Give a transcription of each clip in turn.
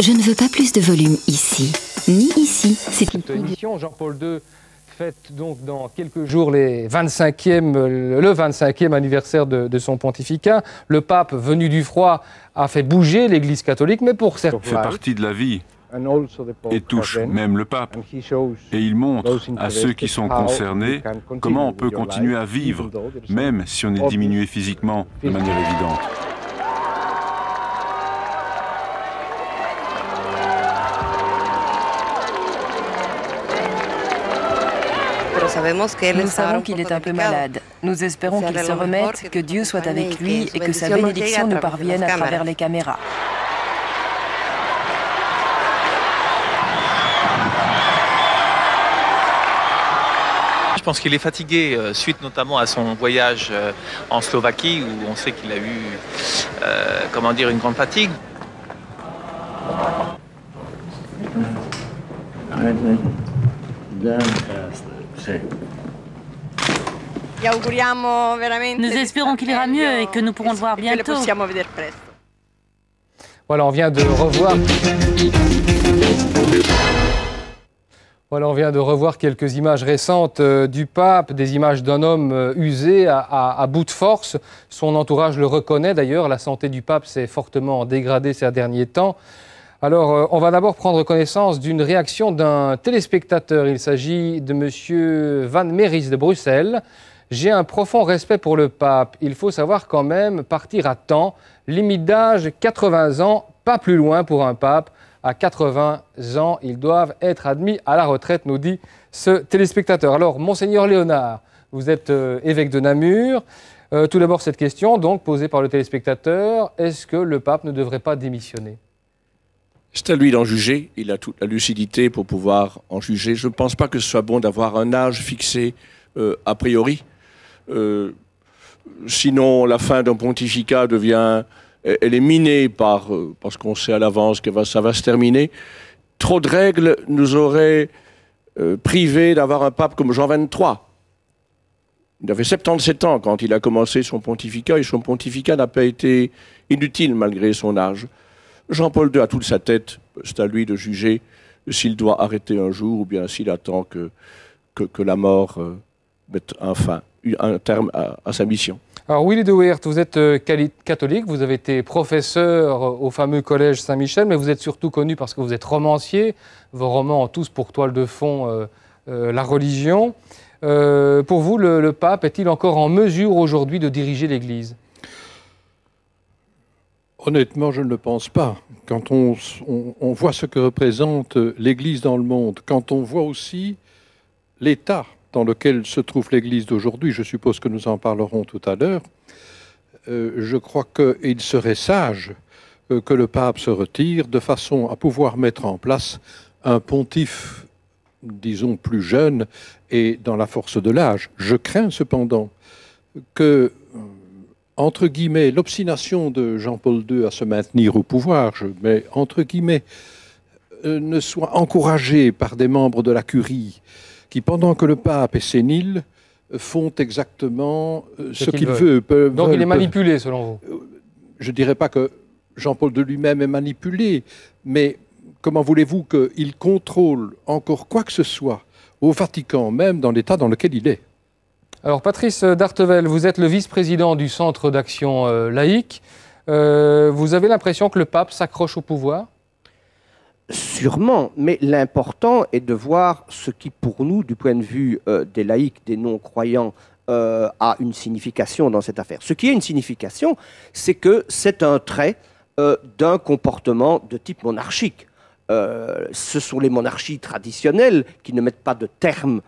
Je ne veux pas plus de volume ici, ni ici. C'est une émission. Jean-Paul II fête donc dans quelques jours le 25e anniversaire de son pontificat. Le pape, venu du froid, a fait bouger l'Église catholique, mais pour certains... fait partie de la vie et touche même le pape. Et il montre à ceux qui sont concernés comment on peut continuer à vivre, même si on est diminué physiquement de manière évidente. Nous savons qu'il est un peu malade. Nous espérons qu'il se remette, que Dieu soit avec lui et que sa bénédiction nous parvienne à travers les caméras. Je pense qu'il est fatigué, suite notamment à son voyage en Slovaquie, où on sait qu'il a eu, comment dire, une grande fatigue. Nous espérons qu'il ira mieux et que nous pourrons le voir bientôt. Voilà, on vient de revoir... Voilà, on vient de revoir quelques images récentes du pape, des images d'un homme usé, à bout de force. Son entourage le reconnaît d'ailleurs. La santé du pape s'est fortement dégradée ces derniers temps. Alors, on va d'abord prendre connaissance d'une réaction d'un téléspectateur. Il s'agit de M. Van Meris de Bruxelles. « J'ai un profond respect pour le pape. Il faut savoir quand même partir à temps. Limite d'âge, 80 ans, pas plus loin pour un pape. À 80 ans, ils doivent être admis à la retraite, nous dit ce téléspectateur. » Alors, Monseigneur Léonard, vous êtes évêque de Namur. Tout d'abord, cette question, donc, posée par le téléspectateur. Est-ce que le pape ne devrait pas démissionner ? C'est à lui d'en juger. Il a toute la lucidité pour pouvoir en juger. Je ne pense pas que ce soit bon d'avoir un âge fixé a priori. Sinon, la fin d'un pontificat elle est minée parce qu'on sait à l'avance que ça va se terminer. Trop de règles nous auraient privés d'avoir un pape comme Jean XXIII. Il avait 77 ans quand il a commencé son pontificat, et son pontificat n'a pas été inutile malgré son âge. Jean-Paul II a toute sa tête, c'est à lui de juger s'il doit arrêter un jour ou bien s'il attend que la mort mette un terme à sa mission. Alors Willy de Weert, vous êtes catholique, vous avez été professeur au fameux collège Saint-Michel, mais vous êtes surtout connu parce que vous êtes romancier. Vos romans ont tous pour toile de fond la religion. Pour vous, le pape est-il encore en mesure aujourd'hui de diriger l'Église ? Honnêtement, je ne le pense pas. Quand on voit ce que représente l'Église dans le monde, quand on voit aussi l'état dans lequel se trouve l'Église d'aujourd'hui, je suppose que nous en parlerons tout à l'heure, je crois qu'il serait sage que le pape se retire de façon à pouvoir mettre en place un pontife, disons, plus jeune et dans la force de l'âge. Je crains cependant que, entre guillemets, l'obstination de Jean-Paul II à se maintenir au pouvoir, je mets entre guillemets, ne soit encouragée par des membres de la curie qui, pendant que le pape est sénile, font exactement ce qu'il veut. Donc il est manipulé, selon vous ? Je ne dirais pas que Jean-Paul II lui-même est manipulé, mais comment voulez-vous qu'il contrôle encore quoi que ce soit au Vatican, même dans l'état dans lequel il est ? Alors Patrice Dartevel, vous êtes le vice-président du Centre d'action laïque. Vous avez l'impression que le pape s'accroche au pouvoir ? Sûrement, mais l'important est de voir ce qui, pour nous, du point de vue des laïcs, des non-croyants, a une signification dans cette affaire. Ce qui a une signification, c'est que c'est un trait d'un comportement de type monarchique. Ce sont les monarchies traditionnelles qui ne mettent pas de terme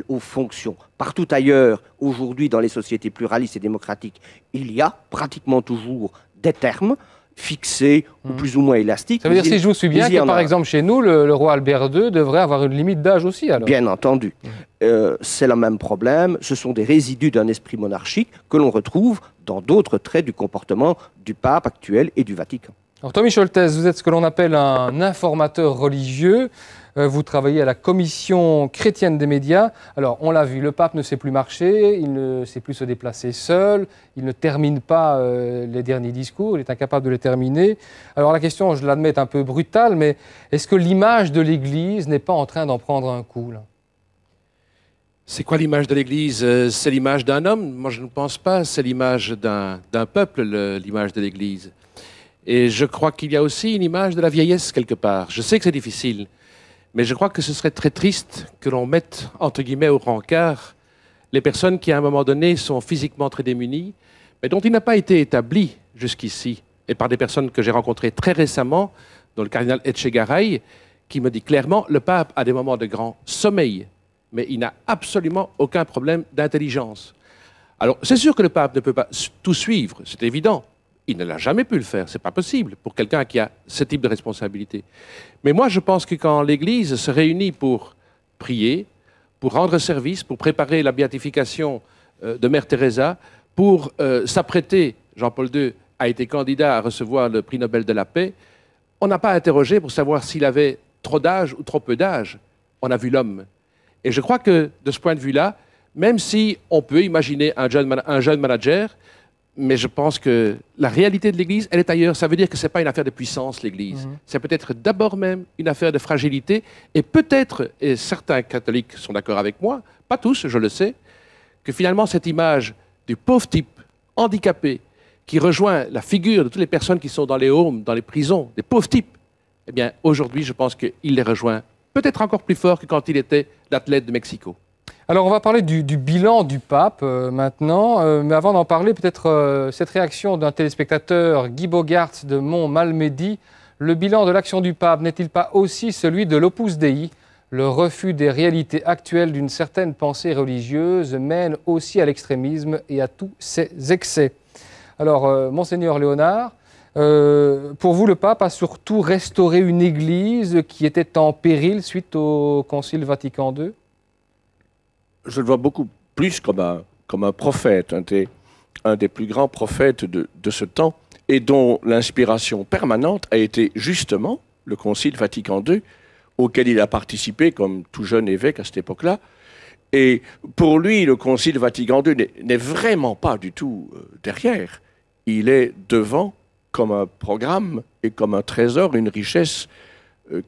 aux fonctions. Partout ailleurs, aujourd'hui, dans les sociétés pluralistes et démocratiques, il y a pratiquement toujours des termes fixés ou plus ou moins élastiques. Ça veut dire, si je vous suis bien, que par exemple chez nous, le roi Albert II devrait avoir une limite d'âge aussi, alors ? Bien entendu. C'est le même problème. Ce sont des résidus d'un esprit monarchique que l'on retrouve dans d'autres traits du comportement du pape actuel et du Vatican. Alors, Tommy Scholtes, vous êtes ce que l'on appelle un informateur religieux. Vous travaillez à la Commission chrétienne des médias. Alors, on l'a vu, le pape ne sait plus marcher, il ne sait plus se déplacer seul, il ne termine pas les derniers discours, il est incapable de les terminer. Alors, la question, je l'admets, est un peu brutale, mais est-ce que l'image de l'Église n'est pas en train d'en prendre un coup, là? C'est quoi l'image de l'Église? C'est l'image d'un homme? Moi, je ne pense pas. C'est l'image d'un peuple, l'image de l'Église. Et je crois qu'il y a aussi une image de la vieillesse quelque part. Je sais que c'est difficile. Mais je crois que ce serait très triste que l'on mette, entre guillemets, au rencard les personnes qui, à un moment donné, sont physiquement très démunies, mais dont il n'a pas été établi jusqu'ici, et par des personnes que j'ai rencontrées très récemment, dont le cardinal Etchegaray, qui me dit clairement, le pape a des moments de grand sommeil, mais il n'a absolument aucun problème d'intelligence. Alors, c'est sûr que le pape ne peut pas tout suivre, c'est évident. Il ne l'a jamais pu le faire, c'est pas possible pour quelqu'un qui a ce type de responsabilité. Mais moi, je pense que quand l'Église se réunit pour prier, pour rendre service, pour préparer la béatification de Mère Teresa, pour s'apprêter, Jean-Paul II a été candidat à recevoir le prix Nobel de la paix, on n'a pas interrogé pour savoir s'il avait trop d'âge ou trop peu d'âge. On a vu l'homme. Et je crois que, de ce point de vue-là, même si on peut imaginer un jeune manager, mais je pense que la réalité de l'Église, elle est ailleurs. Ça veut dire que ce n'est pas une affaire de puissance, l'Église. C'est peut-être d'abord même une affaire de fragilité. Et peut-être, et certains catholiques sont d'accord avec moi, pas tous, je le sais, que finalement cette image du pauvre type handicapé qui rejoint la figure de toutes les personnes qui sont dans les homes, dans les prisons, des pauvres types, eh bien, aujourd'hui, je pense qu'il les rejoint peut-être encore plus fort que quand il était l'athlète de Mexico. Alors, on va parler du bilan du pape maintenant, mais avant d'en parler, peut-être cette réaction d'un téléspectateur, Guy Bogarts de Montmalmedy. Le bilan de l'action du pape n'est-il pas aussi celui de l'Opus Dei? Le refus des réalités actuelles d'une certaine pensée religieuse mène aussi à l'extrémisme et à tous ses excès. Alors, Monseigneur Léonard, pour vous, le pape a surtout restauré une église qui était en péril suite au Concile Vatican II? Je le vois beaucoup plus comme un prophète, un des plus grands prophètes de ce temps, et dont l'inspiration permanente a été justement le Concile Vatican II, auquel il a participé comme tout jeune évêque à cette époque-là. Et pour lui, le Concile Vatican II n'est vraiment pas du tout derrière. Il est devant comme un programme et comme un trésor, une richesse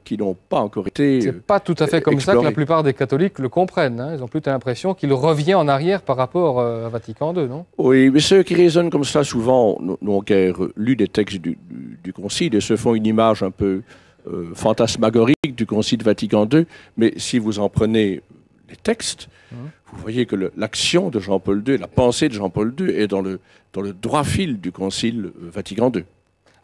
qui n'ont pas encore été C'est pas tout à fait comme explorés. ça que la plupart des catholiques le comprennent. Hein. Ils ont plutôt l'impression qu'il revient en arrière par rapport à Vatican II, non? Oui, mais ceux qui raisonnent comme ça, souvent, n'ont guère lu des textes du Concile et se font une image un peu fantasmagorique du Concile Vatican II. Mais si vous en prenez les textes, vous voyez que l'action de Jean-Paul II, la pensée de Jean-Paul II est dans le droit fil du Concile Vatican II.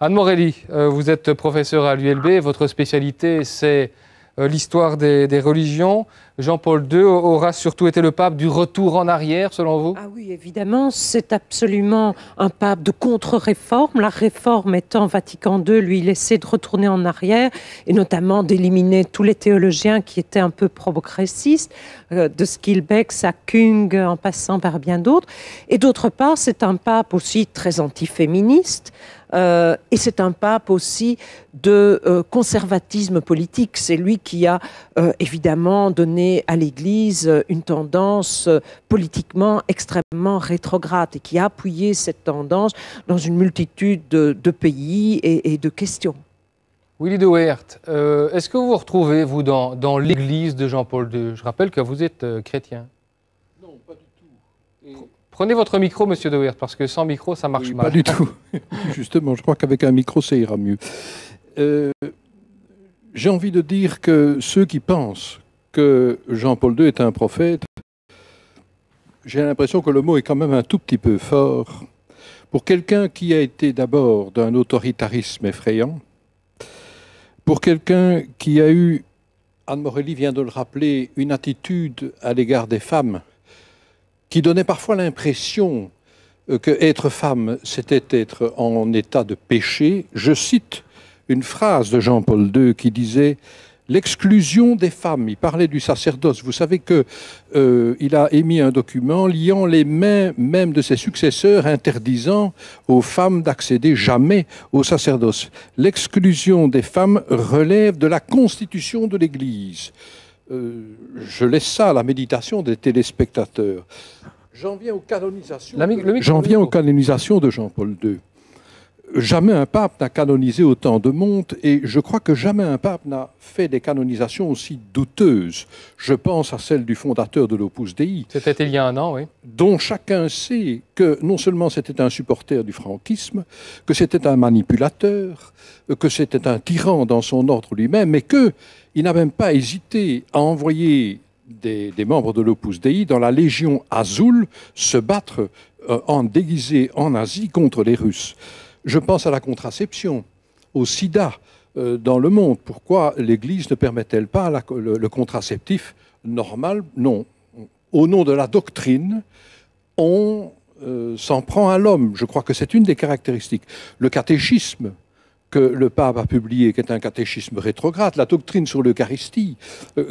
Anne Morelli, vous êtes professeur à l'ULB, votre spécialité c'est l'histoire des religions. Jean-Paul II aura surtout été le pape du retour en arrière, selon vous? Ah oui, évidemment, c'est absolument un pape de contre-réforme. La réforme étant Vatican II, lui, il essaie de retourner en arrière et notamment d'éliminer tous les théologiens qui étaient un peu progressistes, de Skilbeck à Kung, en passant par bien d'autres. Et d'autre part, c'est un pape aussi très antiféministe. Et c'est un pape aussi de conservatisme politique. C'est lui qui a évidemment donné à l'Église une tendance politiquement extrêmement rétrograde et qui a appuyé cette tendance dans une multitude de pays et de questions. Willy de Weert, est-ce que vous vous retrouvez, vous, dans l'Église de Jean-Paul II? Je rappelle que vous êtes chrétien. Non, pas du tout. Prenez votre micro, monsieur de Weert, parce que sans micro, ça marche mal. Pas du tout. Justement, je crois qu'avec un micro, ça ira mieux. J'ai envie de dire que ceux qui pensent que Jean-Paul II est un prophète, j'ai l'impression que le mot est quand même un tout petit peu fort. Pour quelqu'un qui a été d'abord d'un autoritarisme effrayant, pour quelqu'un qui a eu, Anne Morelli vient de le rappeler, une attitude à l'égard des femmes qui donnait parfois l'impression que être femme, c'était être en état de péché. Je cite une phrase de Jean-Paul II qui disait l'exclusion des femmes. Il parlait du sacerdoce. Vous savez qu'il a émis un document liant les mains même de ses successeurs, interdisant aux femmes d'accéder jamais au sacerdoce. L'exclusion des femmes relève de la constitution de l'Église. Je laisse ça à la méditation des téléspectateurs. J'en viens aux canonisations de Jean-Paul II. Jamais un pape n'a canonisé autant de monde et je crois que jamais un pape n'a fait des canonisations aussi douteuses. Je pense à celle du fondateur de l'Opus Dei. C'était il y a un an, oui. Dont chacun sait que non seulement c'était un supporter du franquisme, que c'était un manipulateur, que c'était un tyran dans son ordre lui-même, mais qu'il n'a même pas hésité à envoyer des membres de l'Opus Dei dans la Légion Azul se battre en déguisé en Asie contre les Russes. Je pense à la contraception, au sida dans le monde. Pourquoi l'Église ne permet-elle pas le contraceptif normal? Non. Au nom de la doctrine, on s'en prend à l'homme. Je crois que c'est une des caractéristiques. Le catéchisme que le pape a publié, qui est un catéchisme rétrograde, la doctrine sur l'Eucharistie.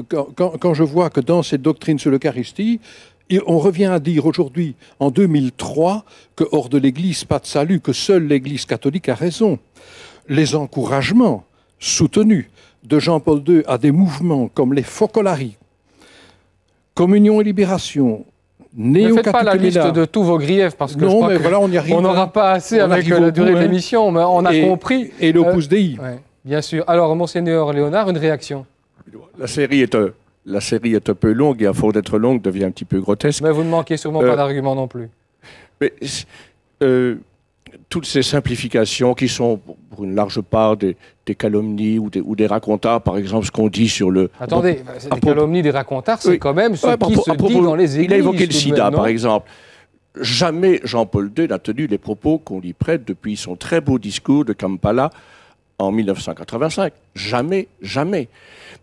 Quand je vois que dans cette doctrine sur l'Eucharistie, et on revient à dire aujourd'hui, en 2003, que hors de l'Église, pas de salut, que seule l'Église catholique a raison. Les encouragements soutenus de Jean-Paul II à des mouvements comme les Focolari, Communion et Libération, ne faites pas la liste de tous vos griefs, parce que non, mais voilà, on y arrive. On n'aura pas assez avec la durée de l'émission, mais on a compris. Et l'Opus Dei. Bien sûr. Alors, Monseigneur Léonard, une réaction? La série est un peu longue et à force d'être longue devient un petit peu grotesque. Mais vous ne manquez sûrement pas d'arguments non plus. Mais, toutes ces simplifications qui sont pour une large part des calomnies ou des racontards, par exemple ce qu'on dit sur le... Attendez, des calomnies, des racontards, c'est quand même ce qui se dit dans les églises. Il a évoqué le sida, par exemple. Jamais Jean-Paul II n'a tenu les propos qu'on lui prête depuis son très beau discours de Kampala en 1985. Jamais, jamais.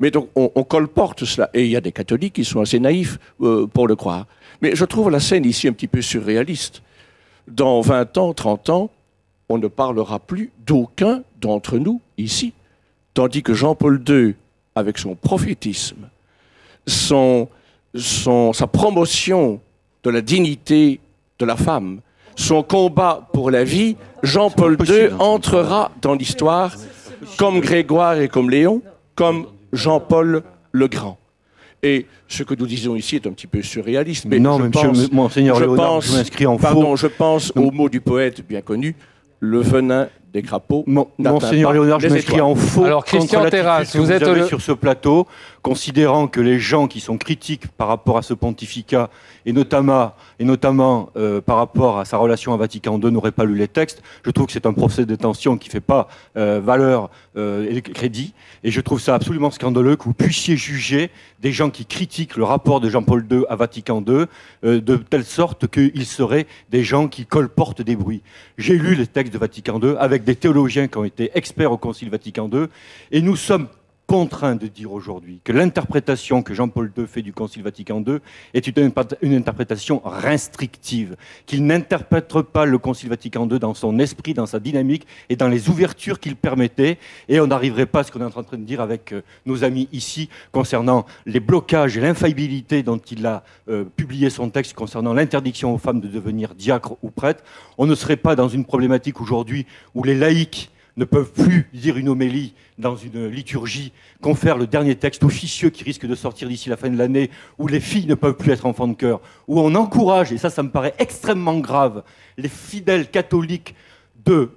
Mais donc, on colporte cela. Et il y a des catholiques qui sont assez naïfs pour le croire. Mais je trouve la scène ici un petit peu surréaliste. Dans 20 ans, 30 ans, on ne parlera plus d'aucun d'entre nous ici. Tandis que Jean-Paul II, avec son prophétisme, sa promotion de la dignité de la femme, son combat pour la vie, Jean-Paul II entrera dans l'histoire comme Grégoire et comme Léon, comme Jean-Paul le Grand. Et ce que nous disons ici est un petit peu surréaliste. Mais non, Monseigneur Léonard, je m'inscris en faux. Pardon, je pense au mot du poète bien connu, le venin des crapauds. Monseigneur Léonard, je m'inscris en faux. Alors, Christian Terrasse, vous êtes sur ce plateau, considérant que les gens qui sont critiques par rapport à ce pontificat, et notamment par rapport à sa relation à Vatican II, n'auraient pas lu les textes. Je trouve que c'est un procès de détention qui ne fait pas valeur et crédit. Et je trouve ça absolument scandaleux que vous puissiez juger des gens qui critiquent le rapport de Jean-Paul II à Vatican II de telle sorte qu'ils seraient des gens qui colportent des bruits. J'ai lu les textes de Vatican II avec des théologiens qui ont été experts au Concile Vatican II, et nous sommes contraint de dire aujourd'hui que l'interprétation que Jean-Paul II fait du Concile Vatican II est une interprétation restrictive, qu'il n'interprète pas le Concile Vatican II dans son esprit, dans sa dynamique et dans les ouvertures qu'il permettait, et on n'arriverait pas à ce qu'on est en train de dire avec nos amis ici concernant les blocages et l'infaillibilité dont il a publié son texte concernant l'interdiction aux femmes de devenir diacres ou prêtres. On ne serait pas dans une problématique aujourd'hui où les laïcs ne peuvent plus dire une homélie dans une liturgie, confère le dernier texte officieux qui risque de sortir d'ici la fin de l'année, où les filles ne peuvent plus être enfants de cœur, où on encourage, et ça me paraît extrêmement grave, les fidèles catholiques de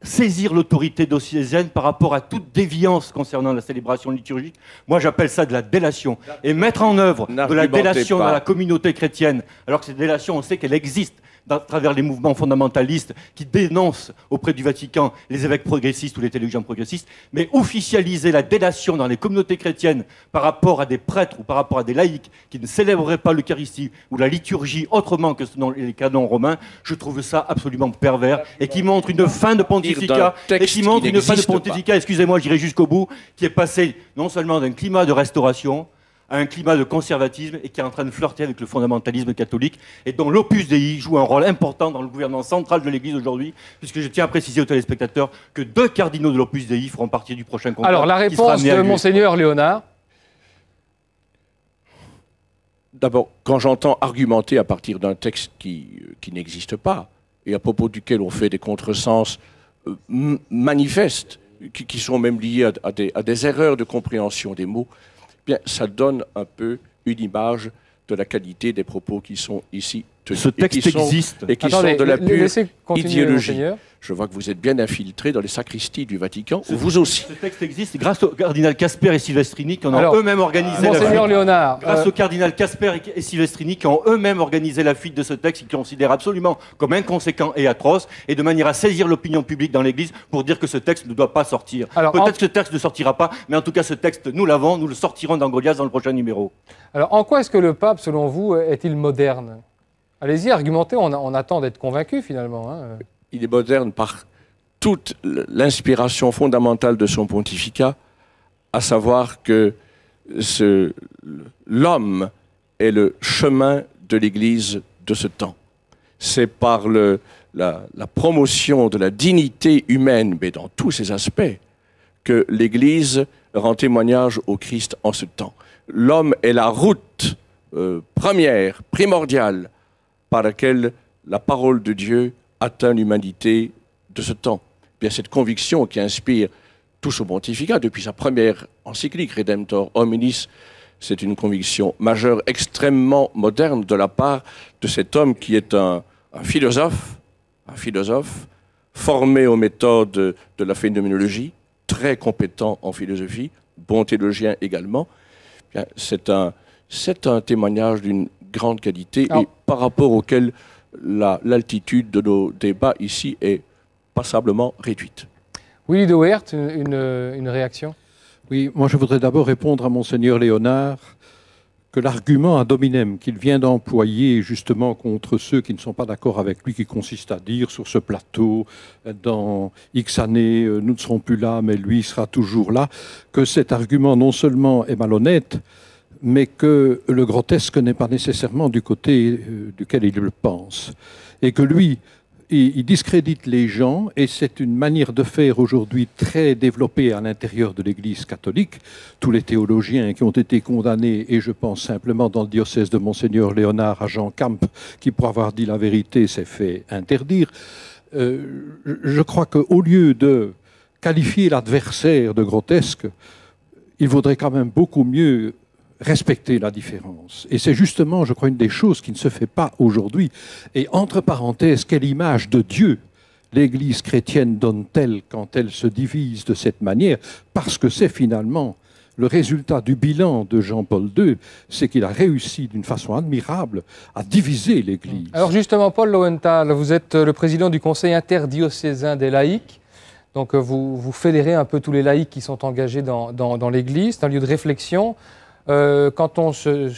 saisir l'autorité diocésaine par rapport à toute déviance concernant la célébration liturgique. Moi, j'appelle ça de la délation. Et mettre en œuvre de la délation dans la communauté chrétienne, alors que cette délation, on sait qu'elle existe à travers les mouvements fondamentalistes qui dénoncent auprès du Vatican les évêques progressistes ou les théologiens progressistes, mais officialiser la délation dans les communautés chrétiennes par rapport à des prêtres ou par rapport à des laïcs qui ne célébreraient pas l'Eucharistie ou la liturgie autrement que selon les canons romains, je trouve ça absolument pervers et qui montre une fin de pontificat, excusez-moi, j'irai jusqu'au bout, qui est passé non seulement d'un climat de restauration à un climat de conservatisme et qui est en train de flirter avec le fondamentalisme catholique et dont l'Opus Dei joue un rôle important dans le gouvernement central de l'Église aujourd'hui, puisque je tiens à préciser aux téléspectateurs que 2 cardinaux de l'Opus Dei feront partie du prochain conclave. Alors la réponse de Monseigneur Léonard. D'abord, quand j'entends argumenter à partir d'un texte qui n'existe pas et à propos duquel on fait des contresens manifestes, qui sont même liés à des erreurs de compréhension des mots, bien, ça donne un peu une image de la qualité des propos qui sont ici tenus. Ce texte existe. Et qui sont de la pure idéologie. Je vois que vous êtes bien infiltré dans les sacristies du Vatican, vous aussi. Ce texte existe grâce au cardinal Casper et Silvestrini qui ont eux-mêmes organisé la fuite. Léonard, grâce au cardinal Casper et Silvestrini qui ont eux-mêmes organisé la fuite de ce texte et qui considèrent absolument comme inconséquent et atroce, et de manière à saisir l'opinion publique dans l'Église pour dire que ce texte ne doit pas sortir. Peut-être que ce texte ne sortira pas, mais en tout cas ce texte, nous l'avons, nous le sortirons dans Goliath dans le prochain numéro. Alors en quoi est-ce que le pape, selon vous, est-il moderne? Allez-y, argumentez, on attend d'être convaincu finalement. Hein. Il est moderne par toute l'inspiration fondamentale de son pontificat, à savoir que l'homme est le chemin de l'Église de ce temps. C'est par la promotion de la dignité humaine, mais dans tous ses aspects, que l'Église rend témoignage au Christ en ce temps. L'homme est la route première, primordiale, par laquelle la parole de Dieu atteint l'humanité de ce temps. Bien, cette conviction qui inspire tout son pontificat depuis sa première encyclique Redemptor Hominis, c'est une conviction majeure, extrêmement moderne de la part de cet homme qui est un philosophe formé aux méthodes de la phénoménologie, très compétent en philosophie, bon théologien également. Bien, c'est un témoignage d'une grande qualité et par rapport auquel l'altitude de nos débats ici est passablement réduite. Willy de Weert, une réaction? Oui, moi je voudrais d'abord répondre à Monseigneur Léonard que l'argument ad hominem qu'il vient d'employer justement contre ceux qui ne sont pas d'accord avec lui, qui consiste à dire sur ce plateau, dans X années, nous ne serons plus là, mais lui sera toujours là, que cet argument non seulement est malhonnête, mais que le grotesque n'est pas nécessairement du côté duquel il le pense. Et que lui, il discrédite les gens, et c'est une manière de faire aujourd'hui très développée à l'intérieur de l'Église catholique. Tous les théologiens qui ont été condamnés, et je pense simplement dans le diocèse de Monseigneur Léonard à Jean Camp, qui pour avoir dit la vérité s'est fait interdire. Je crois qu'au lieu de qualifier l'adversaire de grotesque, il vaudrait quand même beaucoup mieux respecter la différence. Et c'est justement, je crois, une des choses qui ne se fait pas aujourd'hui. Et entre parenthèses, quelle image de Dieu l'Église chrétienne donne-t-elle quand elle se divise de cette manière? Parce que c'est finalement le résultat du bilan de Jean-Paul II, c'est qu'il a réussi d'une façon admirable à diviser l'Église. Alors justement, Paul Lowenthal, vous êtes le président du Conseil interdiocésain des laïcs. Donc vous fédérez un peu tous les laïcs qui sont engagés dans l'Église. C'est un lieu de réflexion. Quand on se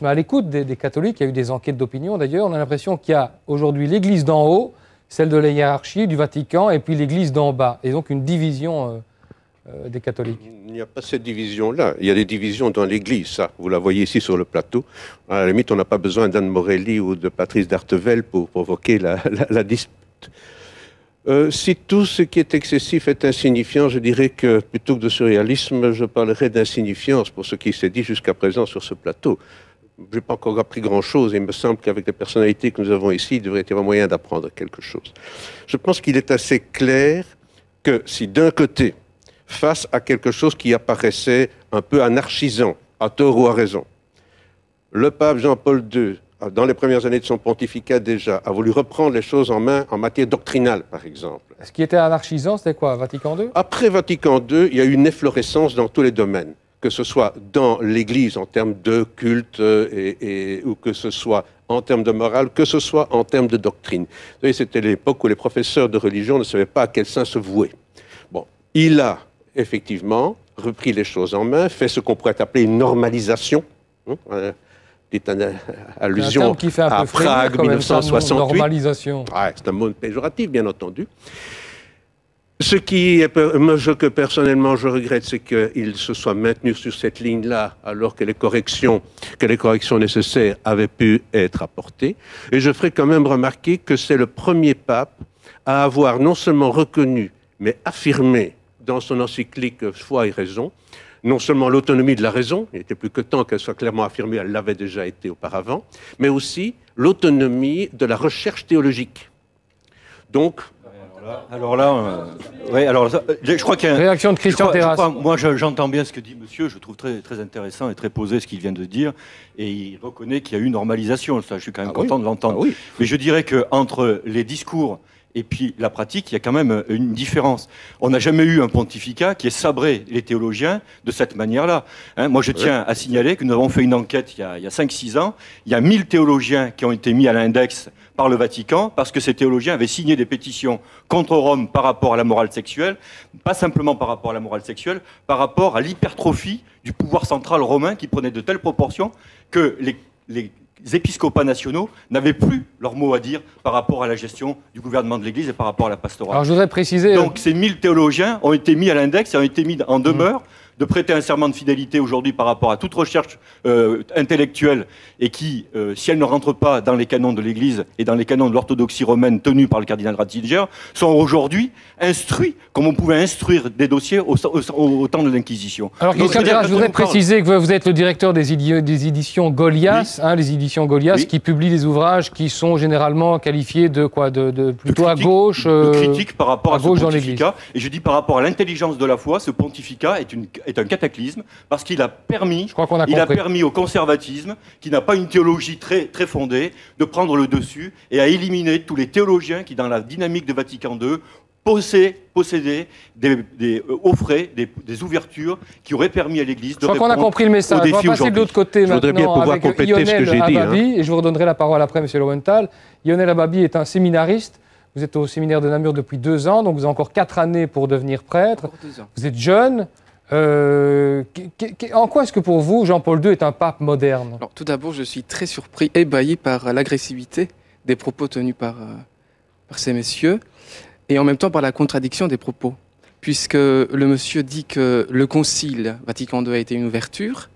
met à l'écoute des catholiques, il y a eu des enquêtes d'opinion d'ailleurs, on a l'impression qu'il y a aujourd'hui l'Église d'en haut, celle de la hiérarchie, du Vatican, et puis l'Église d'en bas, et donc une division des catholiques. Il n'y a pas cette division-là, il y a des divisions dans l'Église, ça, vous la voyez ici sur le plateau. À la limite, on n'a pas besoin d'Anne Morelli ou de Patrice d'Artevel pour provoquer la dispute. Si tout ce qui est excessif est insignifiant, je dirais que plutôt que de surréalisme, je parlerai d'insignifiance pour ce qui s'est dit jusqu'à présent sur ce plateau. Je n'ai pas encore appris grand-chose et il me semble qu'avec les personnalités que nous avons ici, il devrait y avoir moyen d'apprendre quelque chose. Je pense qu'il est assez clair que si d'un côté, face à quelque chose qui apparaissait un peu anarchisant, à tort ou à raison, le pape Jean-Paul II, dans les premières années de son pontificat déjà, a voulu reprendre les choses en main en matière doctrinale, par exemple. Ce qui était anarchisant, c'était quoi, Vatican II? Après Vatican II, il y a eu une efflorescence dans tous les domaines, que ce soit dans l'Église en termes de culte ou que ce soit en termes de morale, que ce soit en termes de doctrine. Vous savez, c'était l'époque où les professeurs de religion ne savaient pas à quel saint se vouer. Bon, il a effectivement repris les choses en main, fait ce qu'on pourrait appeler une normalisation, c'est une allusion à Prague 1968. Normalisation. Ouais, c'est un mot péjoratif, bien entendu. Ce que personnellement je regrette, c'est qu'il se soit maintenu sur cette ligne-là, alors que les corrections nécessaires avaient pu être apportées. Et je ferai quand même remarquer que c'est le premier pape à avoir non seulement reconnu, mais affirmé dans son encyclique Foi et raison, non seulement l'autonomie de la raison, il était plus que temps qu'elle soit clairement affirmée, elle l'avait déjà été auparavant, mais aussi l'autonomie de la recherche théologique. Donc, je crois qu'il y a réaction de Christian Terrasse. Moi, j'entends bien ce que dit monsieur, je trouve très, très intéressant et très posé ce qu'il vient de dire, et il reconnaît qu'il y a eu une normalisation, ça, je suis quand même content de l'entendre. Oui. Mais je dirais qu'entre les discours et puis la pratique, il y a quand même une différence. On n'a jamais eu un pontificat qui ait sabré les théologiens de cette manière-là. Moi, je tiens à signaler que nous avons fait une enquête il y a 5-6 ans. Il y a 1000 théologiens qui ont été mis à l'index par le Vatican parce que ces théologiens avaient signé des pétitions contre Rome par rapport à la morale sexuelle, pas simplement par rapport à la morale sexuelle, par rapport à l'hypertrophie du pouvoir central romain qui prenait de telles proportions que les épiscopats nationaux n'avaient plus leur mot à dire par rapport à la gestion du gouvernement de l'Église et par rapport à la pastorale. Alors je voudrais préciser... Donc ces 1000 théologiens ont été mis à l'index et ont été mis en demeure de prêter un serment de fidélité aujourd'hui par rapport à toute recherche intellectuelle et qui, si elle ne rentre pas dans les canons de l'Église et dans les canons de l'orthodoxie romaine tenus par le cardinal Ratzinger, sont aujourd'hui instruits comme on pouvait instruire des dossiers au temps de l'Inquisition. Alors, je voudrais préciser que vous êtes le directeur des éditions Golias, oui. Les éditions Golias, oui. Qui publient des ouvrages qui sont généralement qualifiés de quoi, de plutôt critique, à gauche, de critique par rapport à ce pontificat. Et je dis par rapport à l'intelligence de la foi, ce pontificat est un cataclysme parce qu'il a permis, au conservatisme, qui n'a pas une théologie très, très fondée, de prendre le dessus et à éliminer tous les théologiens qui, dans la dynamique de Vatican II, possédaient offraient des ouvertures qui auraient permis à l'Église de répondre aux défis aujourd'hui. Je crois qu'on a compris le message. On va passer de l'autre côté maintenant avec Lionel Ababi, et je vous redonnerai la parole après, M. Lowenthal. Lionel Ababi est un séminariste. Vous êtes au séminaire de Namur depuis 2 ans, donc vous avez encore 4 années pour devenir prêtre. Vous êtes jeune. En quoi est-ce que pour vous, Jean-Paul II est un pape moderne? Alors, tout d'abord, je suis très surpris, ébahi par l'agressivité des propos tenus par ces messieurs, et en même temps par la contradiction des propos, puisque le monsieur dit que le Concile Vatican II a été une ouverture,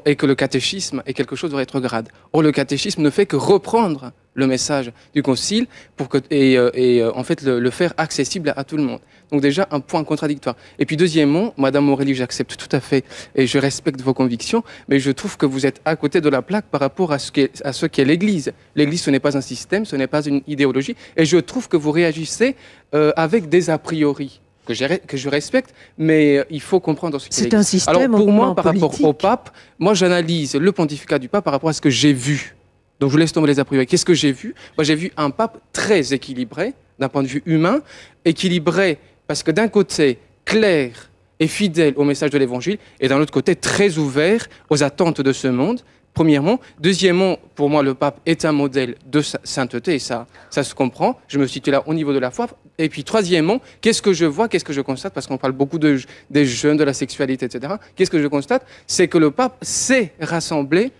et que le catéchisme est quelque chose de rétrograde. Or, le catéchisme ne fait que reprendre le message du Concile en fait le faire accessible à tout le monde. Donc déjà, un point contradictoire. Et puis deuxièmement, Madame Aurélie, j'accepte tout à fait et je respecte vos convictions, mais je trouve que vous êtes à côté de la plaque par rapport à ce qu'est l'Église. L'Église, ce n'est pas un système, ce n'est pas une idéologie, et je trouve que vous réagissez avec des a priori. Que je respecte, mais il faut comprendre ce qu'est l'Église. C'est un système. Alors pour moi, par politique. rapport au pape, moi j'analyse le pontificat du pape par rapport à ce que j'ai vu. Donc je vous laisse tomber les a priori. Qu'est-ce que j'ai vu? Moi j'ai vu un pape très équilibré, d'un point de vue humain, équilibré parce que d'un côté, clair et fidèle au message de l'Évangile, et d'un autre côté, très ouvert aux attentes de ce monde. Premièrement. Deuxièmement, pour moi, le pape est un modèle de sainteté, et ça se comprend. Je me situe là au niveau de la foi. Et puis, troisièmement, qu'est-ce que je vois, qu'est-ce que je constate, parce qu'on parle beaucoup des jeunes, de la sexualité, etc. Qu'est-ce que je constate? C'est que le pape sait rassembler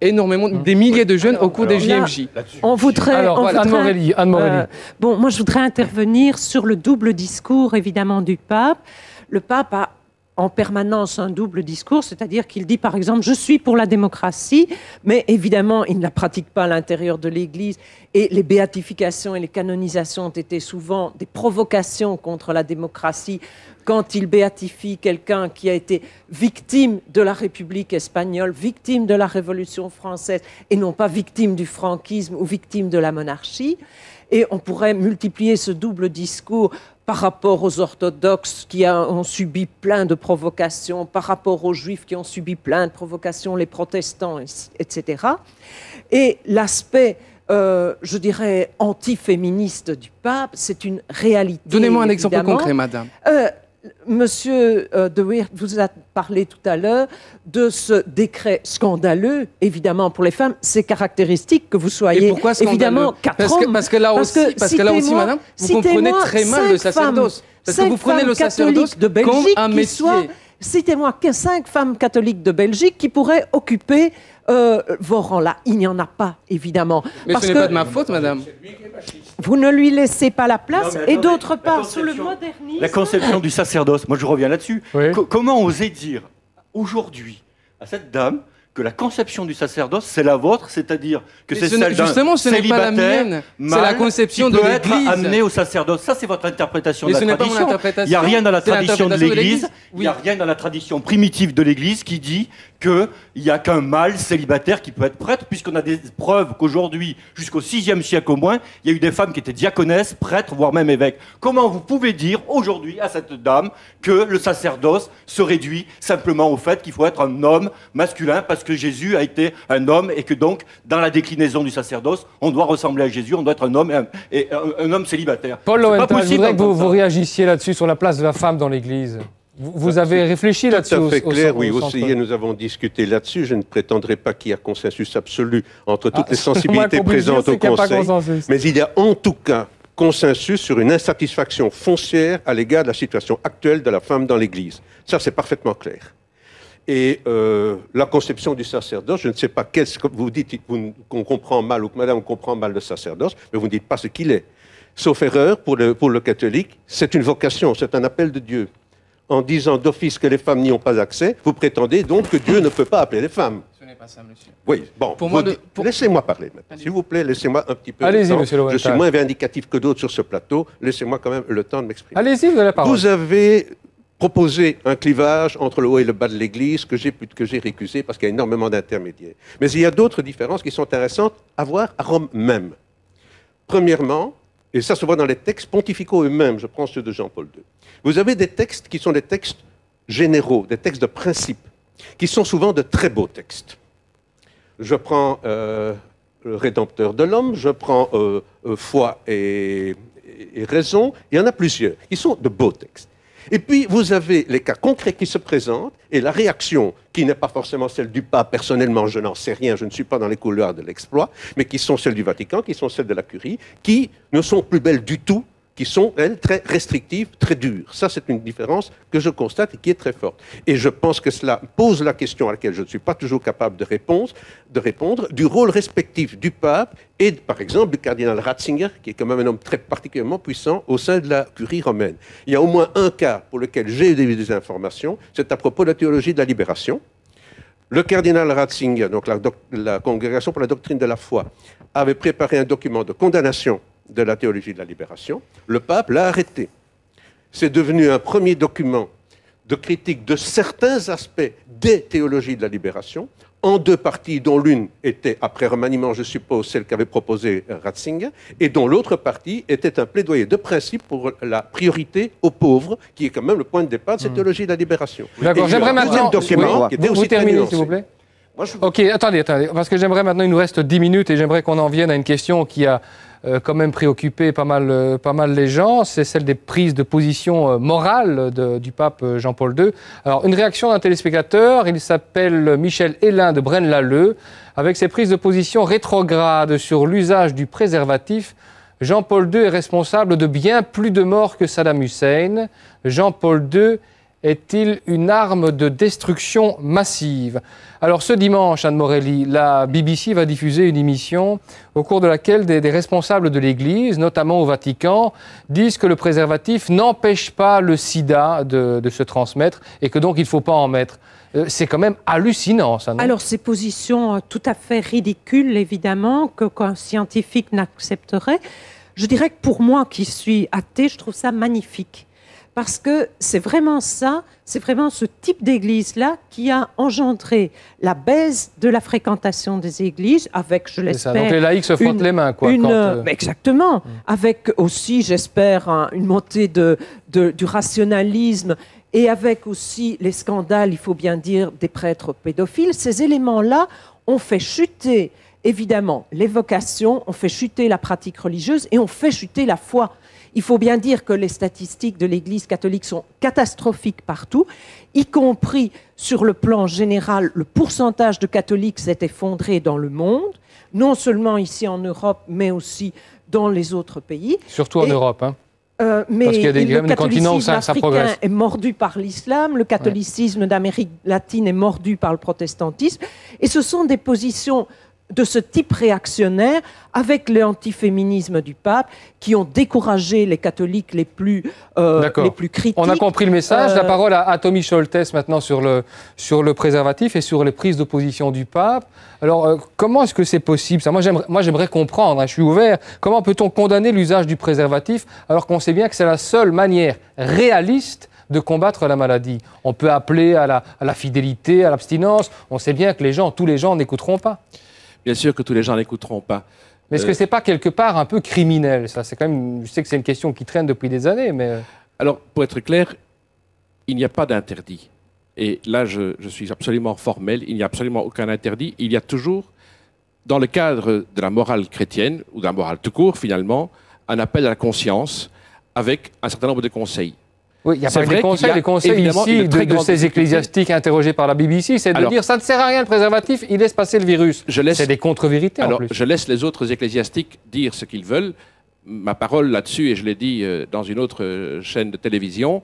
énormément, des milliers de jeunes au cours des JMJ. On voudrait... Anne-Morélie. Bon, moi, je voudrais intervenir sur le double discours, évidemment, du pape. Le pape a en permanence un double discours, c'est-à-dire qu'il dit par exemple « je suis pour la démocratie », mais évidemment il ne la pratique pas à l'intérieur de l'Église, et les béatifications et les canonisations ont été souvent des provocations contre la démocratie quand il béatifie quelqu'un qui a été victime de la République espagnole, victime de la Révolution française, et non pas victime du franquisme ou victime de la monarchie. Et on pourrait multiplier ce double discours par rapport aux orthodoxes qui ont subi plein de provocations, par rapport aux juifs qui ont subi plein de provocations, les protestants, etc. Et l'aspect, je dirais, antiféministe du pape, c'est une réalité. Donnez-moi un exemple concret, madame. Monsieur De Weert vous a parlé tout à l'heure de ce décret scandaleux, évidemment, pour les femmes. C'est caractéristique que vous soyez, et pourquoi évidemment, 4 hommes. Parce que là aussi, madame, vous comprenez très mal le sacerdoce. Parce que vous prenez le sacerdoce comme un métier citez-moi 5 femmes catholiques de Belgique qui pourraient occuper vos rangs-là. Il n'y en a pas, évidemment. Mais ce n'est pas de ma faute, madame. Vous ne lui laissez pas la place. Non, et d'autre part, sous le modernisme... La conception du sacerdoce, moi je reviens là-dessus. Oui. Comment oser dire aujourd'hui à cette dame que la conception du sacerdoce, c'est la vôtre, c'est-à-dire que c'est celle d'un justement, ce n'est pas la mienne, c'est la conception de l'Église. Être amené au sacerdoce. Ça, c'est votre interprétation mais de la tradition. Mais ce n'est pas mon interprétation. Il n'y a rien dans la tradition de l'Église, il n'y a rien dans la tradition primitive de l'Église qui dit qu'il n'y a qu'un mâle célibataire qui peut être prêtre, puisqu'on a des preuves qu'aujourd'hui, jusqu'au VIe siècle au moins, il y a eu des femmes qui étaient diaconesses, prêtres, voire même évêques. Comment vous pouvez dire aujourd'hui à cette dame que le sacerdoce se réduit simplement au fait qu'il faut être un homme masculin, parce que Jésus a été un homme et que donc, dans la déclinaison du sacerdoce, on doit ressembler à Jésus, on doit être un homme et un homme célibataire. Paul Lowenthal, je voudrais que vous réagissiez là-dessus, sur la place de la femme dans l'Église. Vous avez réfléchi là-dessus? Tout à fait clair, oui. Aussi, nous avons discuté là-dessus. Je ne prétendrai pas qu'il y a consensus absolu entre toutes les sensibilités présentes au Conseil. Mais il y a en tout cas consensus sur une insatisfaction foncière à l'égard de la situation actuelle de la femme dans l'Église. Ça, c'est parfaitement clair. Et la conception du sacerdoce, je ne sais pas qu'est-ce que vous dites qu'on comprend mal ou que madame comprend mal le sacerdoce, mais vous ne dites pas ce qu'il est. Sauf erreur, pour le catholique, c'est une vocation, c'est un appel de Dieu. En disant d'office que les femmes n'y ont pas accès, vous prétendez donc que Dieu ne peut pas appeler les femmes. Ce n'est pas ça, monsieur. Oui, bon, laissez-moi parler maintenant. S'il vous plaît, laissez-moi un petit peu de temps. Allez-y, monsieur Lowenthal. Je suis moins vindicatif que d'autres sur ce plateau. Laissez-moi quand même le temps de m'exprimer. Allez-y, vous avez la parole. Vous avez proposé un clivage entre le haut et le bas de l'Église que j'ai récusé parce qu'il y a énormément d'intermédiaires. Mais il y a d'autres différences qui sont intéressantes à voir à Rome même. Premièrement, et ça se voit dans les textes pontificaux eux-mêmes, je prends ceux de Jean-Paul II. Vous avez des textes qui sont des textes généraux, des textes de principe, qui sont souvent de très beaux textes. Je prends le Rédempteur de l'homme, je prends foi et raison, il y en a plusieurs, qui sont de beaux textes. Et puis, vous avez les cas concrets qui se présentent et la réaction, qui n'est pas forcément celle du pape. Personnellement, je n'en sais rien, je ne suis pas dans les couloirs de l'exploit, mais qui sont celles du Vatican, qui sont celles de la Curie, qui ne sont plus belles du tout, qui sont, elles, très restrictives, très dures. Ça, c'est une différence que je constate et qui est très forte. Et je pense que cela pose la question à laquelle je ne suis pas toujours capable de répondre, du rôle respectif du pape et, par exemple, du cardinal Ratzinger, qui est quand même un homme très particulièrement puissant au sein de la curie romaine. Il y a au moins un cas pour lequel j'ai eu des informations, c'est à propos de la théologie de la libération. Le cardinal Ratzinger, donc la Congrégation pour la doctrine de la foi, avait préparé un document de condamnation de la théologie de la libération. Le pape l'a arrêté. C'est devenu un premier document de critique de certains aspects des théologies de la libération, en deux parties, dont l'une était, après remaniement, je suppose, celle qu'avait proposée Ratzinger, et dont l'autre partie était un plaidoyer de principe pour la priorité aux pauvres, qui est quand même le point de départ de cette théologie de la libération. D'accord, j'aimerais maintenant... Vous terminez, s'il vous plaît. Ok, attendez, parce que j'aimerais maintenant, il nous reste 10 minutes, et j'aimerais qu'on en vienne à une question qui a quand même préoccupé pas mal les gens, c'est celle des prises de position morales du pape Jean-Paul II. Alors, une réaction d'un téléspectateur, il s'appelle Michel Hélin de Braine-l'Alleud, avec ses prises de position rétrogrades sur l'usage du préservatif. Jean-Paul II est responsable de bien plus de morts que Saddam Hussein. Jean-Paul II est-il une arme de destruction massive? Alors ce dimanche, Anne Morelli, la BBC va diffuser une émission au cours de laquelle des responsables de l'Église, notamment au Vatican, disent que le préservatif n'empêche pas le sida de se transmettre et que donc il ne faut pas en mettre. C'est quand même hallucinant, ça, non? Alors, ces positions tout à fait ridicules, évidemment, qu'un scientifique n'accepterait. Je dirais que pour moi, qui suis athée, je trouve ça magnifique. Parce que c'est vraiment ça, c'est vraiment ce type d'église-là qui a engendré la baisse de la fréquentation des églises, avec, je l'espère... Donc les laïcs se frottent les mains, quoi. Exactement. Avec aussi, j'espère, une montée du rationalisme et avec aussi les scandales, il faut bien dire, des prêtres pédophiles. Ces éléments-là ont fait chuter, évidemment, les vocations, ont fait chuter la pratique religieuse et ont fait chuter la foi. Il faut bien dire que les statistiques de l'Église catholique sont catastrophiques partout, y compris sur le plan général, le pourcentage de catholiques s'est effondré dans le monde, non seulement ici en Europe, mais aussi dans les autres pays. Surtout en Europe, hein. Mais parce qu'il y a le catholicisme ça progresse. africain est mordu par l'islam, le catholicisme d'Amérique latine est mordu par le protestantisme, et ce sont des positions de ce type réactionnaire, avec l'antiféminisme du pape, qui ont découragé les catholiques les plus critiques. On a compris le message. La parole à Tommy Scholtes maintenant sur le préservatif et sur les prises d'opposition du pape. Alors, comment est-ce que c'est possible ça? Moi, j'aimerais comprendre, hein, je suis ouvert. Comment peut-on condamner l'usage du préservatif alors qu'on sait bien que c'est la seule manière réaliste de combattre la maladie? On peut appeler à la fidélité, à l'abstinence. On sait bien que tous les gens n'écouteront pas. Bien sûr que tous les gens n'écouteront pas. Mais est-ce que ce n'est pas quelque part un peu criminel, ça? C'est quand même, je sais que c'est une question qui traîne depuis des années, mais... Alors, pour être clair, il n'y a pas d'interdit. Et là, je suis absolument formel, il n'y a absolument aucun interdit. Il y a toujours, dans le cadre de la morale chrétienne, ou de la morale tout court, finalement, un appel à la conscience avec un certain nombre de conseils. Oui, il n'y a pas des conseils. Les conseils ici de ces ecclésiastiques interrogés par la BBC, c'est de dire ça ne sert à rien le préservatif, il laisse passer le virus. C'est des contre-vérités en plus. Je laisse les autres ecclésiastiques dire ce qu'ils veulent. Ma parole là-dessus, et je l'ai dit dans une autre chaîne de télévision,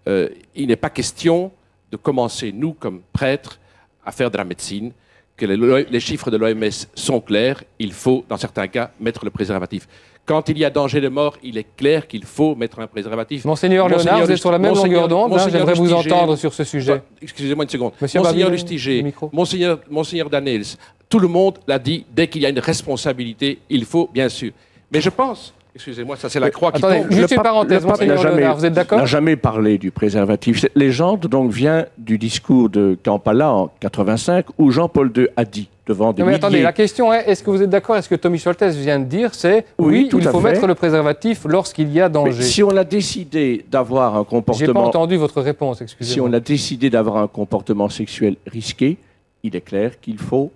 il n'est pas question de commencer, nous, comme prêtres, à faire de la médecine, que les chiffres de l'OMS sont clairs, il faut, dans certains cas, mettre le préservatif. Quand il y a danger de mort, il est clair qu'il faut mettre un préservatif. Monseigneur Léonard, vous êtes sur la même longueur d'onde. J'aimerais vous entendre sur ce sujet. Excusez-moi une seconde. Monseigneur Lustiger, Monseigneur Danels, tout le monde l'a dit, dès qu'il y a une responsabilité, il faut, bien sûr. Mais je pense... Excusez-moi, ça c'est la croix qui tombe. Juste une parenthèse, Monseigneur Léonard, vous êtes d'accord? n'a jamais parlé du préservatif. Cette légende donc vient du discours de Kampala en 85 où Jean-Paul II a dit devant des milliers... Attendez, la question est, est-ce que vous êtes d'accord? Est-ce que Tommy Scholtes vient de dire, c'est oui, il faut mettre le préservatif lorsqu'il y a danger? Mais si on a décidé d'avoir un comportement... J'ai pas entendu votre réponse, excusez-moi. Si on a décidé d'avoir un comportement sexuel risqué, il est clair qu'il faut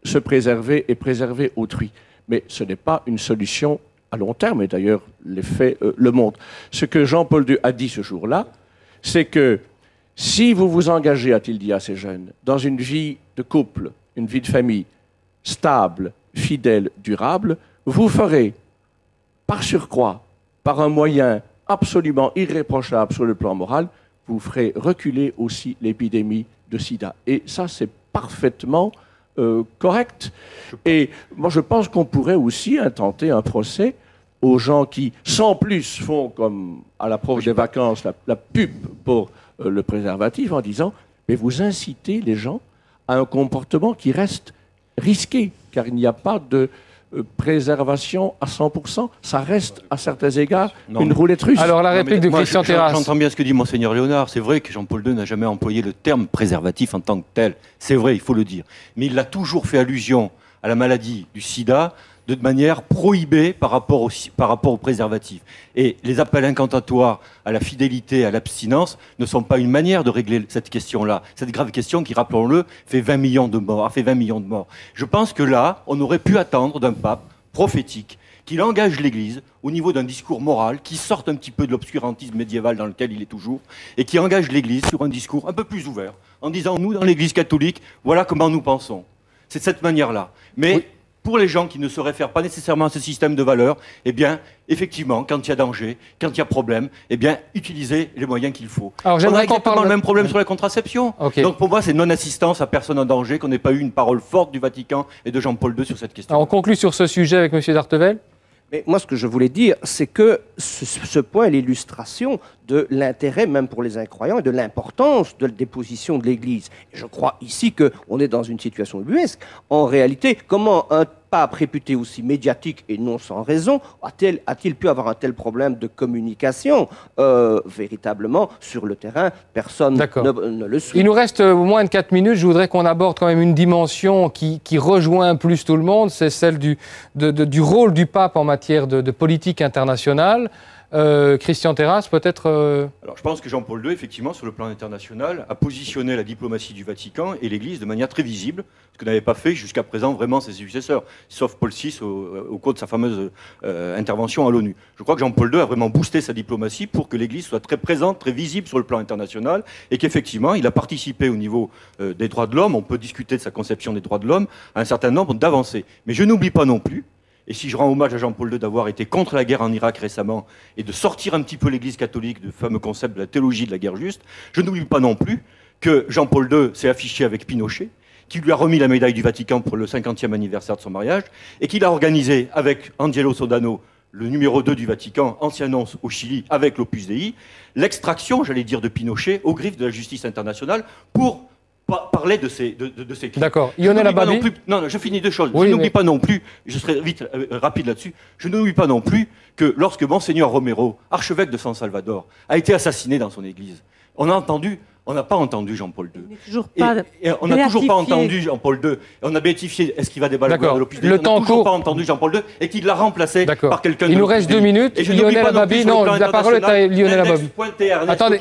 se préserver et préserver autrui. Mais ce n'est pas une solution à long terme, et d'ailleurs, les faits le montrent. Ce que Jean-Paul II a dit ce jour-là, c'est que si vous vous engagez, a-t-il dit à ces jeunes, dans une vie de couple, une vie de famille stable, fidèle, durable, vous ferez, par surcroît, par un moyen absolument irréprochable sur le plan moral, vous ferez reculer aussi l'épidémie de sida. Et ça, c'est parfaitement correct. Et moi, je pense qu'on pourrait aussi intenter un procès aux gens qui, sans plus, font comme à l'approche des vacances la pub pour le préservatif en disant mais vous incitez les gens à un comportement qui reste risqué, car il n'y a pas de préservation à 100%, ça reste à certains égards une roulette russe. Alors la réplique de Christian Terrasse. J'entends bien ce que dit Monseigneur Léonard, c'est vrai que Jean-Paul II n'a jamais employé le terme préservatif en tant que tel, c'est vrai, il faut le dire, mais il a toujours fait allusion à la maladie du sida de manière prohibée par rapport au préservatif. Et les appels incantatoires à la fidélité, à l'abstinence, ne sont pas une manière de régler cette question-là. Cette grave question qui, rappelons-le, fait 20 millions de morts, a fait 20 millions de morts. Je pense que là, on aurait pu attendre d'un pape prophétique qu'il engage l'Église au niveau d'un discours moral qui sorte un petit peu de l'obscurantisme médiéval dans lequel il est toujours et qui engage l'Église sur un discours un peu plus ouvert en disant, nous, dans l'Église catholique, voilà comment nous pensons. C'est de cette manière-là. Mais... Oui. Pour les gens qui ne se réfèrent pas nécessairement à ce système de valeurs, eh bien, effectivement, quand il y a danger, quand il y a problème, eh bien, utilisez les moyens qu'il faut. Alors, j'aimerais qu'on parle le même problème sur la contraception. Okay. Donc, pour moi, c'est non-assistance à personne en danger, qu'on n'ait pas eu une parole forte du Vatican et de Jean-Paul II sur cette question. Alors, on conclut sur ce sujet avec M. Dartevel. Mais moi, ce que je voulais dire, c'est que ce point est l'illustration de l'intérêt, même pour les incroyants, et de l'importance de la déposition de l'Église. Et je crois ici qu'on est dans une situation ubuesque. En réalité, comment un pape réputé aussi médiatique, et non sans raison, a-t-il pu avoir un tel problème de communication véritablement sur le terrain? Personne ne le suit. Il nous reste moins de 4 minutes. Je voudrais qu'on aborde quand même une dimension qui rejoint plus tout le monde, c'est celle du rôle du pape en matière de politique internationale. Christian Terrasse, peut-être... Alors, je pense que Jean-Paul II, effectivement, sur le plan international, a positionné la diplomatie du Vatican et l'Église de manière très visible, ce que n'avaient pas fait jusqu'à présent vraiment ses successeurs, sauf Paul VI au cours de sa fameuse intervention à l'ONU. Je crois que Jean-Paul II a vraiment boosté sa diplomatie pour que l'Église soit très présente, très visible sur le plan international, et qu'effectivement, il a participé au niveau des droits de l'homme, on peut discuter de sa conception des droits de l'homme, à un certain nombre d'avancées. Mais je n'oublie pas non plus et si je rends hommage à Jean-Paul II d'avoir été contre la guerre en Irak récemment et de sortir un petit peu l'Église catholique du fameux concept de la théologie de la guerre juste, je n'oublie pas non plus que Jean-Paul II s'est affiché avec Pinochet, qui lui a remis la médaille du Vatican pour le 50e anniversaire de son mariage, et qu'il a organisé avec Angelo Sodano, le numéro 2 du Vatican, ancien nonce au Chili, avec l'Opus Dei, l'extraction, j'allais dire, de Pinochet aux griffes de la justice internationale pour parler de ces crimes. D'accord. Lionel Ababi. Non, je finis deux choses. Oui, je n'oublie pas non plus, je serai vite rapide là-dessus, je n'oublie pas non plus que lorsque Monseigneur Romero, archevêque de San Salvador, a été assassiné dans son église, on n'a pas entendu Jean-Paul II. On n'a toujours pas entendu Jean-Paul II. On a béatifié Escrivá de Balaguer de l'Opus Dei. On n'a toujours pas entendu Jean-Paul II et qu'il l'a remplacé par quelqu'un de Il nous reste 2 minutes. Et je Lionel Ababi, non, la parole est à Lionel Ababi. Attendez,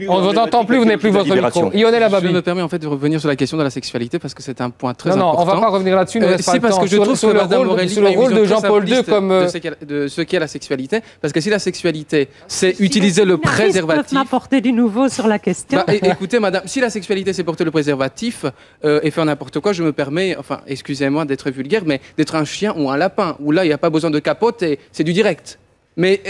on ne vous entend plus, vous n'avez plus votre micro. Lionel Ababi. Je me permets en fait de revenir sur la question de la sexualité parce que c'est un point très important. Non, on ne va pas revenir là-dessus. C'est parce que je trouve que Mme Morelli sur le rôle de Jean-Paul II comme de ce qu'est la sexualité, parce que si la sexualité, c'est utiliser le préservatif. Peuvent m'apporter du nouveau sur la question. Écoutez, madame, si la sexualité c'est porter le préservatif et faire n'importe quoi, je me permets, enfin, excusez-moi d'être vulgaire, mais d'être un chien ou un lapin, où là il n'y a pas besoin de capote et c'est du direct. Mais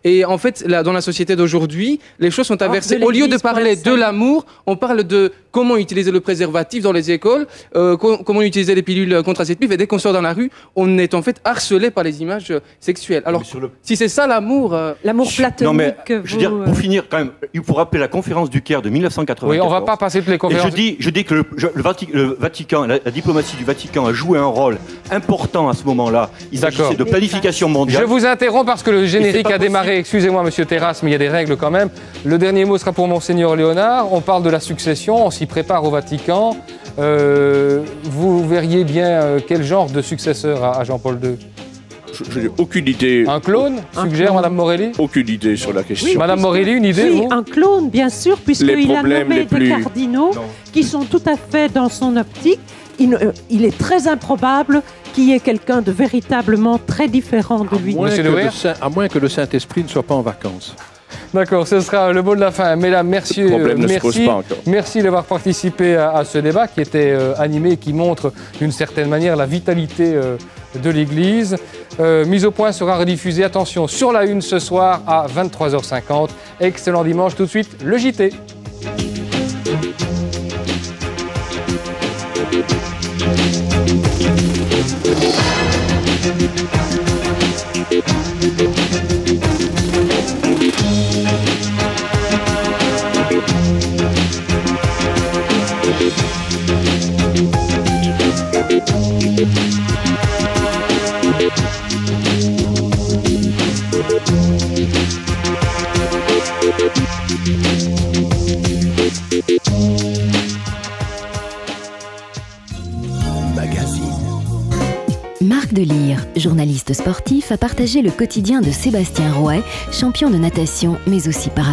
et en fait, là, dans la société d'aujourd'hui, les choses sont inversées. Au lieu de parler de l'amour, on parle de comment utiliser le préservatif dans les écoles, comment utiliser les pilules contraceptives. Et dès qu'on sort dans la rue, on est en fait harcelé par les images sexuelles. Alors, si c'est ça l'amour, l'amour platonique. Non mais, je veux dire, pour finir, quand même, il faut rappeler la conférence du Caire de 1994. Oui, on ne va pas passer toutes les conférences. Et je dis que le Vatican, la diplomatie du Vatican a joué un rôle important à ce moment-là. Il s'agissait de planification mondiale. Je vous interromps parce que le générique a démarré. Excusez-moi, monsieur Terrasse, mais il y a des règles quand même. Le dernier mot sera pour Monseigneur Léonard. On parle de la succession, on s'y prépare au Vatican. Vous verriez bien quel genre de successeur à Jean-Paul II? Je n'ai aucune idée. Un clone, suggère Mme Morelli? Aucune idée sur la question. Oui. Mme Morelli, une idée? Oui, un clone, bien sûr, puisqu'il a nommé des cardinaux qui sont tout à fait dans son optique. Il est très improbable qu'il y ait quelqu'un de véritablement très différent de lui. À moins que le Saint-Esprit ne soit pas en vacances. D'accord, ce sera le mot de la fin. Mesdames, merci d'avoir participé à ce débat qui était animé et qui montre d'une certaine manière la vitalité de l'Église. Mise au point sera rediffusée, attention, sur la Une ce soir à 23h50. Excellent dimanche, tout de suite, le JT. Marc Delire, journaliste sportif, a partagé le quotidien de Sébastien Rouet, champion de natation, mais aussi para